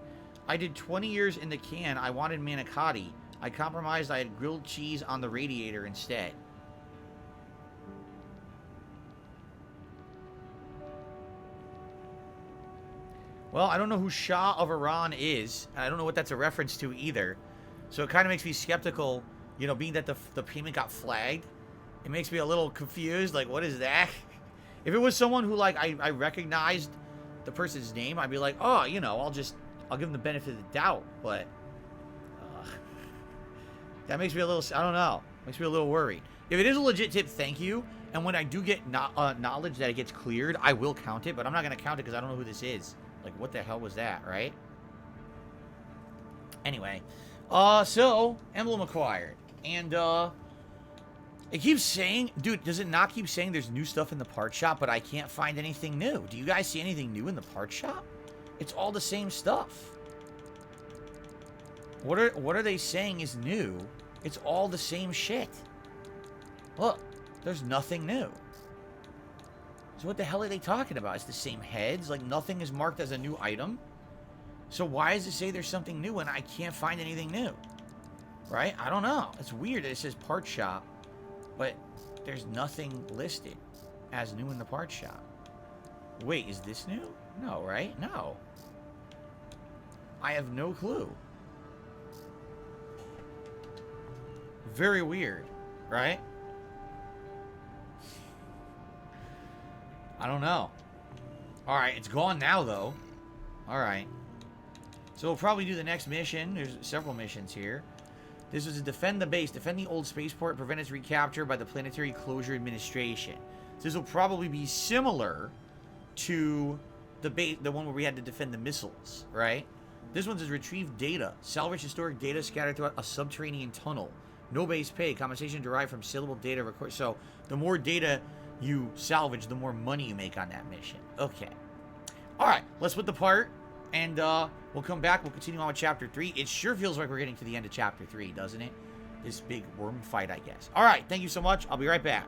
I did 20 years in the can. I wanted manicotti. I compromised. I had grilled cheese on the radiator instead. Well, I don't know who Shah of Iran is. I don't know what that's a reference to either. So it kind of makes me skeptical, you know, being that the payment got flagged. It makes me a little confused. Like, what is that? If it was someone who, like, I recognized the person's name, I'd be like, oh, you know, I'll give them the benefit of the doubt. But that makes me a little, I don't know. Makes me a little worried. If it is a legit tip, thank you. And when I do get knowledge that it gets cleared, I will count it. But I'm not going to count it because I don't know who this is. Like, what the hell was that, right? Anyway. So, emblem acquired. And, it keeps saying... Dude, does it not keep saying there's new stuff in the part shop, but I can't find anything new? Do you guys see anything new in the part shop? It's all the same stuff. What are they saying is new? It's all the same shit. Look, there's nothing new. So what the hell are they talking about? It's the same heads? Like, nothing is marked as a new item? So why does it say there's something new and I can't find anything new? Right? I don't know. It's weird that it says part shop, but there's nothing listed as new in the part shop. Wait, is this new? No, right? No. I have no clue. Very weird, right? I don't know. Alright, it's gone now, though. Alright. So we'll probably do the next mission. There's several missions here. This was to defend the base, defend the old spaceport, prevent its recapture by the Planetary Closure Administration. So this will probably be similar to the one where we had to defend the missiles, right? This one says retrieve data. Salvage historic data scattered throughout a subterranean tunnel. No base pay. Compensation derived from saleable data record. So the more data you salvage, the more money you make on that mission. Okay. Alright, let's put the part. And we'll come back. We'll continue on with Chapter 3. It sure feels like we're getting to the end of Chapter 3, doesn't it? This big worm fight, I guess. Alright, thank you so much. I'll be right back.